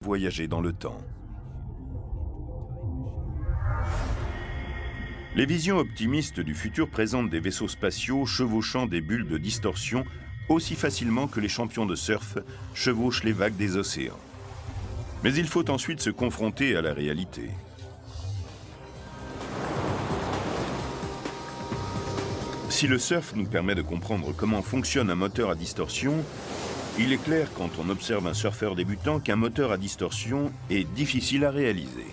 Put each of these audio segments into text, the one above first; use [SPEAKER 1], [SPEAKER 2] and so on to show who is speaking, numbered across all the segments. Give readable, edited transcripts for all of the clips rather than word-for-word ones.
[SPEAKER 1] voyager dans le temps. Les visions optimistes du futur présentent des vaisseaux spatiaux chevauchant des bulles de distorsion aussi facilement que les champions de surf chevauchent les vagues des océans. Mais il faut ensuite se confronter à la réalité. Si le surf nous permet de comprendre comment fonctionne un moteur à distorsion, il est clair quand on observe un surfeur débutant qu'un moteur à distorsion est difficile à réaliser.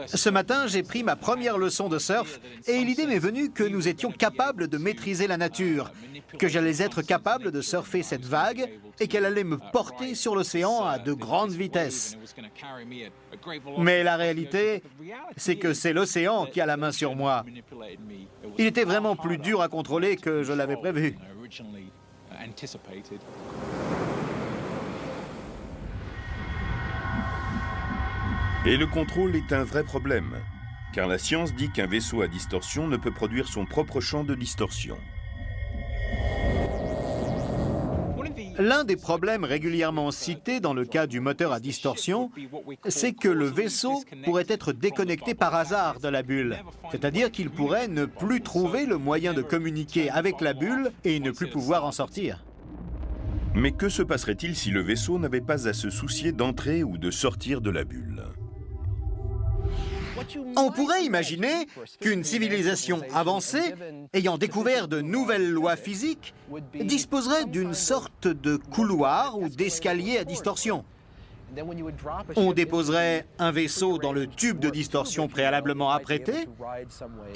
[SPEAKER 2] Ce matin, j'ai pris ma première leçon de surf et l'idée m'est venue que nous étions capables de maîtriser la nature, que j'allais être capable de surfer cette vague et qu'elle allait me porter sur l'océan à de grandes vitesses. Mais la réalité, c'est que c'est l'océan qui a la main sur moi. Il était vraiment plus dur à contrôler que je l'avais prévu.
[SPEAKER 1] Et le contrôle est un vrai problème, car la science dit qu'un vaisseau à distorsion ne peut produire son propre champ de distorsion.
[SPEAKER 2] L'un des problèmes régulièrement cités dans le cas du moteur à distorsion, c'est que le vaisseau pourrait être déconnecté par hasard de la bulle, c'est-à-dire qu'il pourrait ne plus trouver le moyen de communiquer avec la bulle et ne plus pouvoir en sortir.
[SPEAKER 1] Mais que se passerait-il si le vaisseau n'avait pas à se soucier d'entrer ou de sortir de la bulle ?
[SPEAKER 2] On pourrait imaginer qu'une civilisation avancée, ayant découvert de nouvelles lois physiques, disposerait d'une sorte de couloir ou d'escalier à distorsion. On déposerait un vaisseau dans le tube de distorsion préalablement apprêté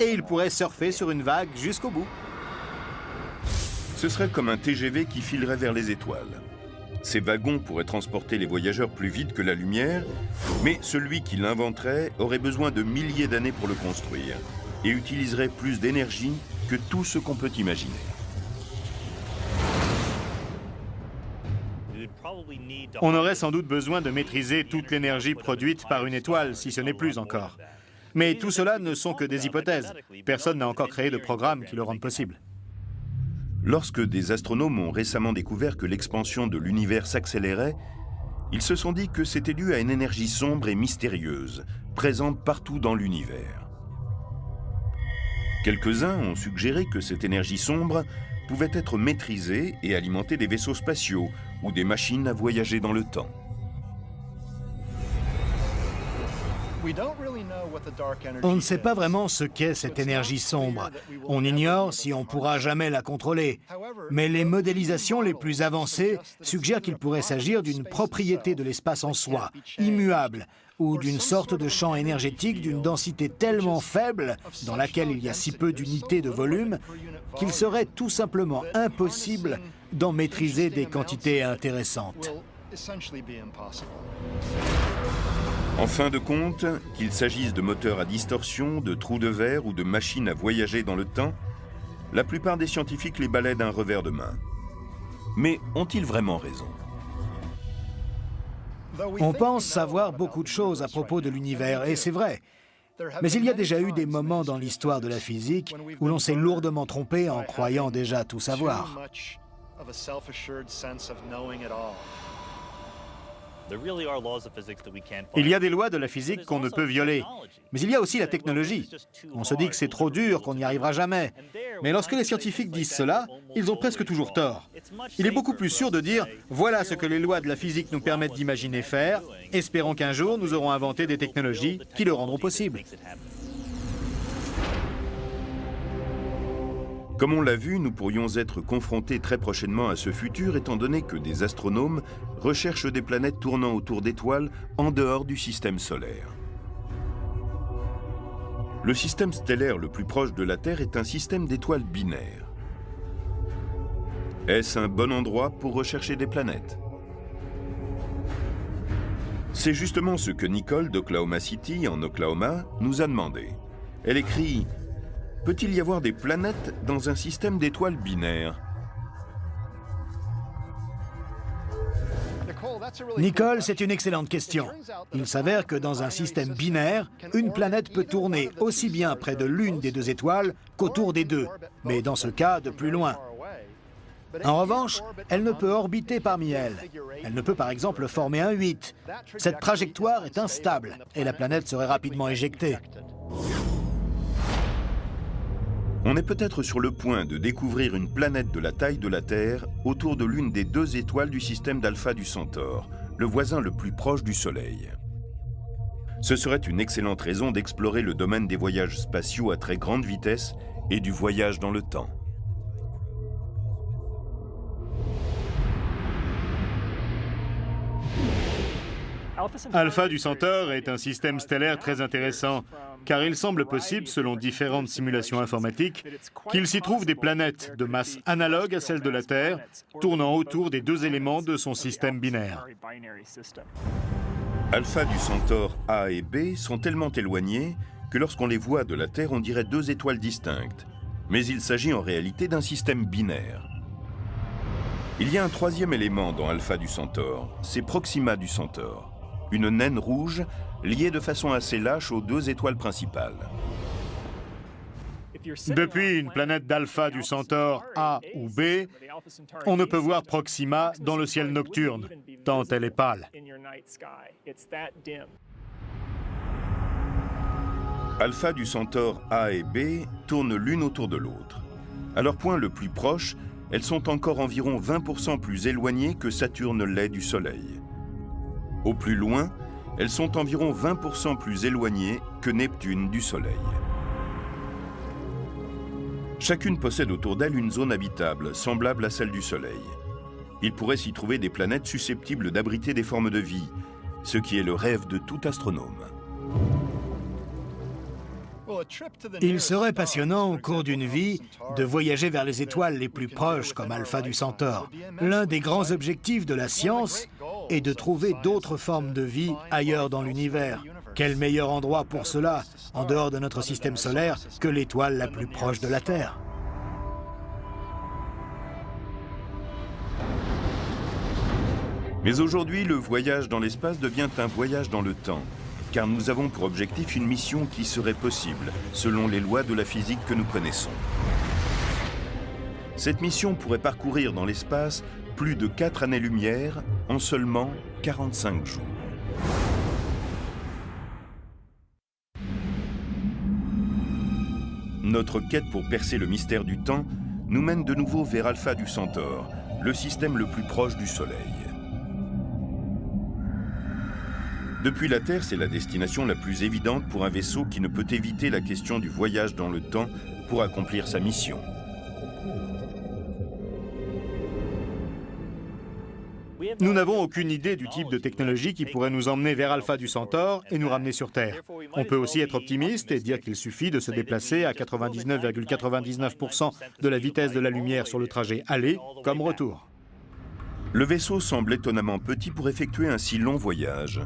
[SPEAKER 2] et il pourrait surfer sur une vague jusqu'au bout.
[SPEAKER 1] Ce serait comme un TGV qui filerait vers les étoiles. Ces wagons pourraient transporter les voyageurs plus vite que la lumière, mais celui qui l'inventerait aurait besoin de milliers d'années pour le construire et utiliserait plus d'énergie que tout ce qu'on peut imaginer.
[SPEAKER 2] On aurait sans doute besoin de maîtriser toute l'énergie produite par une étoile, si ce n'est plus encore. Mais tout cela ne sont que des hypothèses. Personne n'a encore créé de programme qui le rende possible.
[SPEAKER 1] Lorsque des astronomes ont récemment découvert que l'expansion de l'univers s'accélérait, ils se sont dit que c'était dû à une énergie sombre et mystérieuse, présente partout dans l'univers. Quelques-uns ont suggéré que cette énergie sombre pouvait être maîtrisée et alimenter des vaisseaux spatiaux ou des machines à voyager dans le temps.
[SPEAKER 2] On ne sait pas vraiment ce qu'est cette énergie sombre. On ignore si on pourra jamais la contrôler. Mais les modélisations les plus avancées suggèrent qu'il pourrait s'agir d'une propriété de l'espace en soi, immuable, ou d'une sorte de champ énergétique d'une densité tellement faible, dans laquelle il y a si peu d'unités de volume, qu'il serait tout simplement impossible d'en maîtriser des quantités intéressantes.
[SPEAKER 1] En fin de compte, qu'il s'agisse de moteurs à distorsion, de trous de verre ou de machines à voyager dans le temps, la plupart des scientifiques les balaient d'un revers de main. Mais ont-ils vraiment raison ?
[SPEAKER 2] On pense savoir beaucoup de choses à propos de l'univers, et c'est vrai. Mais il y a déjà eu des moments dans l'histoire de la physique où l'on s'est lourdement trompé en croyant déjà tout savoir. Il y a des lois de la physique qu'on ne peut violer, mais il y a aussi la technologie. On se dit que c'est trop dur, qu'on n'y arrivera jamais. Mais lorsque les scientifiques disent cela, ils ont presque toujours tort. Il est beaucoup plus sûr de dire « Voilà ce que les lois de la physique nous permettent d'imaginer faire, espérons qu'un jour nous aurons inventé des technologies qui le rendront possible. »
[SPEAKER 1] Comme on l'a vu, nous pourrions être confrontés très prochainement à ce futur étant donné que des astronomes recherchent des planètes tournant autour d'étoiles en dehors du système solaire. Le système stellaire le plus proche de la Terre est un système d'étoiles binaires. Est-ce un bon endroit pour rechercher des planètes? C'est justement ce que Nicole d'Oklahoma City, en Oklahoma, nous a demandé. Elle écrit « Peut-il y avoir des planètes dans un système d'étoiles binaires ?»
[SPEAKER 2] Nicole, c'est une excellente question. Il s'avère que dans un système binaire, une planète peut tourner aussi bien près de l'une des deux étoiles qu'autour des deux, mais dans ce cas de plus loin. En revanche, elle ne peut orbiter parmi elles. Elle ne peut par exemple former un 8. Cette trajectoire est instable et la planète serait rapidement éjectée.
[SPEAKER 1] On est peut-être sur le point de découvrir une planète de la taille de la Terre autour de l'une des 2 étoiles du système d'Alpha du Centaure, le voisin le plus proche du Soleil. Ce serait une excellente raison d'explorer le domaine des voyages spatiaux à très grande vitesse et du voyage dans le temps.
[SPEAKER 3] Alpha du Centaure est un système stellaire très intéressant, car il semble possible, selon différentes simulations informatiques, qu'il s'y trouve des planètes de masse analogue à celle de la Terre, tournant autour des 2 éléments de son système binaire.
[SPEAKER 1] Alpha du Centaure A et B sont tellement éloignés que lorsqu'on les voit de la Terre, on dirait 2 étoiles distinctes. Mais il s'agit en réalité d'un système binaire. Il y a un 3e élément dans Alpha du Centaure, c'est Proxima du Centaure, une naine rouge liée de façon assez lâche aux 2 étoiles principales.
[SPEAKER 3] Depuis une planète d'Alpha du Centaure A ou B, on ne peut voir Proxima dans le ciel nocturne, tant elle est pâle.
[SPEAKER 1] Alpha du Centaure A et B tournent l'une autour de l'autre. À leur point le plus proche, elles sont encore environ 20% plus éloignées que Saturne l'est du Soleil. Au plus loin, elles sont environ 20% plus éloignées que Neptune du Soleil. Chacune possède autour d'elle une zone habitable, semblable à celle du Soleil. Il pourrait s'y trouver des planètes susceptibles d'abriter des formes de vie, ce qui est le rêve de tout astronome.
[SPEAKER 2] Il serait passionnant au cours d'une vie de voyager vers les étoiles les plus proches comme Alpha du Centaure. L'un des grands objectifs de la science est de trouver d'autres formes de vie ailleurs dans l'univers. Quel meilleur endroit pour cela, en dehors de notre système solaire, que l'étoile la plus proche de la Terre?
[SPEAKER 1] Mais aujourd'hui, le voyage dans l'espace devient un voyage dans le temps, car nous avons pour objectif une mission qui serait possible, selon les lois de la physique que nous connaissons. Cette mission pourrait parcourir dans l'espace plus de 4 années-lumière en seulement 45 jours. Notre quête pour percer le mystère du temps nous mène de nouveau vers Alpha du Centaure, le système le plus proche du Soleil. Depuis la Terre, c'est la destination la plus évidente pour un vaisseau qui ne peut éviter la question du voyage dans le temps pour accomplir sa mission.
[SPEAKER 3] Nous n'avons aucune idée du type de technologie qui pourrait nous emmener vers Alpha du Centaure et nous ramener sur Terre. On peut aussi être optimiste et dire qu'il suffit de se déplacer à 99,99% de la vitesse de la lumière sur le trajet aller comme retour.
[SPEAKER 1] Le vaisseau semble étonnamment petit pour effectuer un si long voyage.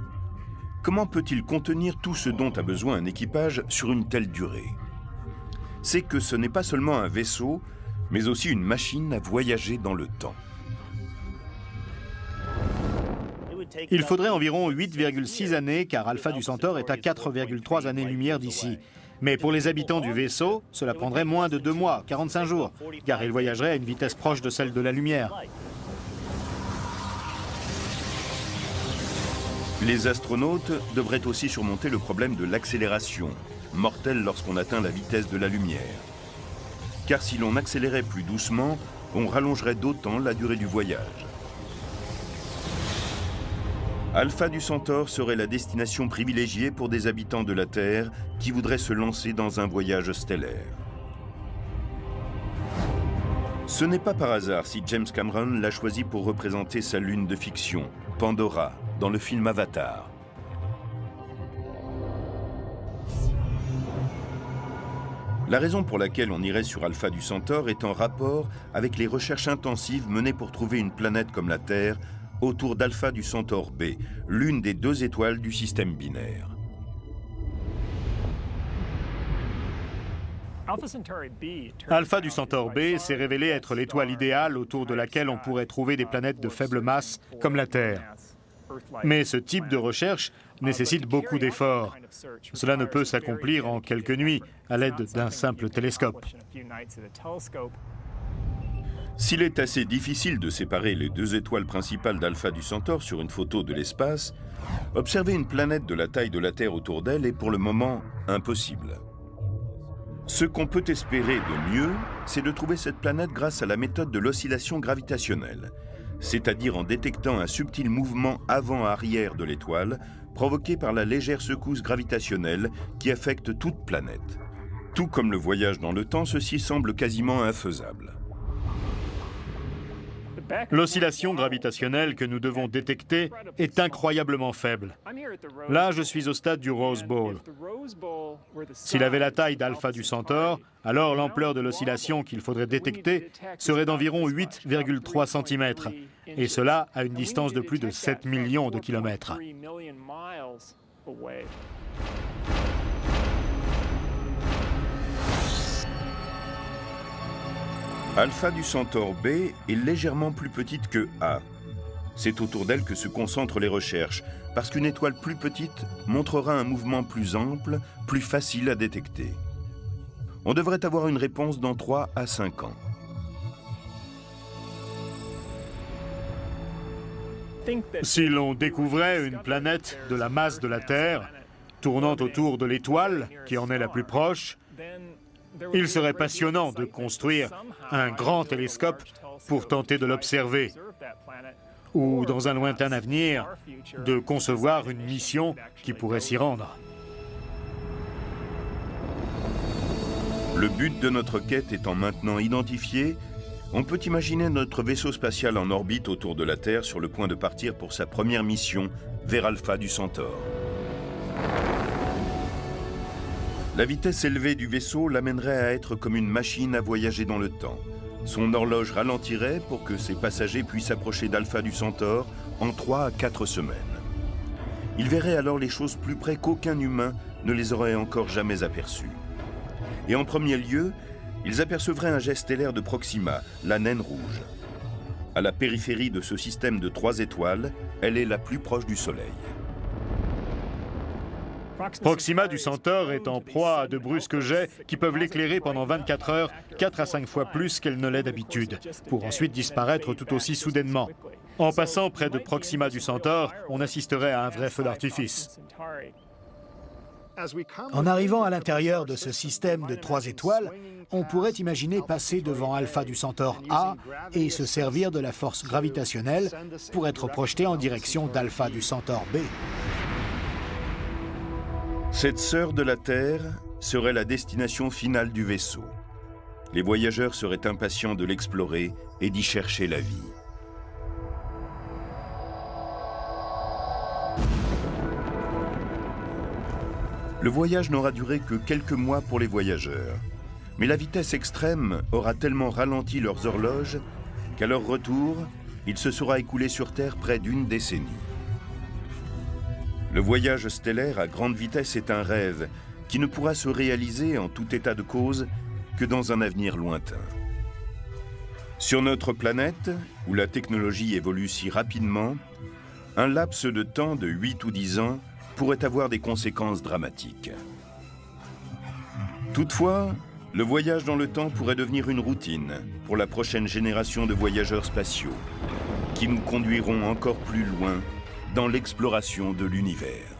[SPEAKER 1] Comment peut-il contenir tout ce dont a besoin un équipage sur une telle durée? C'est que ce n'est pas seulement un vaisseau, mais aussi une machine à voyager dans le temps.
[SPEAKER 3] Il faudrait environ 8,6 années car Alpha du Centaure est à 4,3 années-lumière d'ici. Mais pour les habitants du vaisseau, cela prendrait moins de 2 mois, 45 jours, car ils voyageraient à une vitesse proche de celle de la lumière.
[SPEAKER 1] Les astronautes devraient aussi surmonter le problème de l'accélération, mortel lorsqu'on atteint la vitesse de la lumière. Car si l'on accélérait plus doucement, on rallongerait d'autant la durée du voyage. Alpha du Centaure serait la destination privilégiée pour des habitants de la Terre qui voudraient se lancer dans un voyage stellaire. Ce n'est pas par hasard si James Cameron l'a choisi pour représenter sa lune de fiction, Pandora, dans le film Avatar. La raison pour laquelle on irait sur Alpha du Centaure est en rapport avec les recherches intensives menées pour trouver une planète comme la Terre autour d'Alpha du Centaure B, l'une des 2 étoiles du système binaire.
[SPEAKER 3] Alpha du Centaure B s'est révélé être l'étoile idéale autour de laquelle on pourrait trouver des planètes de faible masse comme la Terre. Mais ce type de recherche nécessite beaucoup d'efforts. Cela ne peut s'accomplir en quelques nuits à l'aide d'un simple télescope.
[SPEAKER 1] S'il est assez difficile de séparer les deux étoiles principales d'Alpha du Centaure sur une photo de l'espace, observer une planète de la taille de la Terre autour d'elle est pour le moment impossible. Ce qu'on peut espérer de mieux, c'est de trouver cette planète grâce à la méthode de l'oscillation gravitationnelle, c'est-à-dire en détectant un subtil mouvement avant-arrière de l'étoile provoqué par la légère secousse gravitationnelle qui affecte toute planète. Tout comme le voyage dans le temps, ceci semble quasiment infaisable.
[SPEAKER 3] L'oscillation gravitationnelle que nous devons détecter est incroyablement faible. Là, je suis au stade du Rose Bowl. S'il avait la taille d'Alpha du Centaure, alors l'ampleur de l'oscillation qu'il faudrait détecter serait d'environ 8,3 cm, et cela à une distance de plus de 7 millions de kilomètres.
[SPEAKER 1] Alpha du Centaure B est légèrement plus petite que A. C'est autour d'elle que se concentrent les recherches, parce qu'une étoile plus petite montrera un mouvement plus ample, plus facile à détecter. On devrait avoir une réponse dans 3 à 5 ans.
[SPEAKER 3] Si l'on découvrait une planète de la masse de la Terre, tournant autour de l'étoile qui en est la plus proche, il serait passionnant de construire un grand télescope pour tenter de l'observer, ou dans un lointain avenir, de concevoir une mission qui pourrait s'y rendre.
[SPEAKER 1] Le but de notre quête étant maintenant identifié, on peut imaginer notre vaisseau spatial en orbite autour de la Terre sur le point de partir pour sa première mission vers Alpha du Centaure. La vitesse élevée du vaisseau l'amènerait à être comme une machine à voyager dans le temps. Son horloge ralentirait pour que ses passagers puissent approcher d'Alpha du Centaure en 3 à 4 semaines. Ils verraient alors les choses plus près qu'aucun humain ne les aurait encore jamais aperçues. Et en premier lieu, ils apercevraient un jet stellaire de Proxima, la naine rouge. À la périphérie de ce système de 3 étoiles, elle est la plus proche du Soleil.
[SPEAKER 3] Proxima du Centaure est en proie à de brusques jets qui peuvent l'éclairer pendant 24 heures, 4 à 5 fois plus qu'elle ne l'est d'habitude, pour ensuite disparaître tout aussi soudainement. En passant près de Proxima du Centaure, on assisterait à un vrai feu d'artifice.
[SPEAKER 2] En arrivant à l'intérieur de ce système de 3 étoiles, on pourrait imaginer passer devant Alpha du Centaure A et se servir de la force gravitationnelle pour être projeté en direction d'Alpha du Centaure B.
[SPEAKER 1] Cette sœur de la Terre serait la destination finale du vaisseau. Les voyageurs seraient impatients de l'explorer et d'y chercher la vie. Le voyage n'aura duré que quelques mois pour les voyageurs. Mais la vitesse extrême aura tellement ralenti leurs horloges qu'à leur retour, il se sera écoulé sur Terre près d'1 décennie. Le voyage stellaire à grande vitesse est un rêve qui ne pourra se réaliser en tout état de cause que dans un avenir lointain. Sur notre planète, où la technologie évolue si rapidement, un laps de temps de 8 ou 10 ans pourrait avoir des conséquences dramatiques. Toutefois, le voyage dans le temps pourrait devenir une routine pour la prochaine génération de voyageurs spatiaux, qui nous conduiront encore plus loin dans l'exploration de l'univers.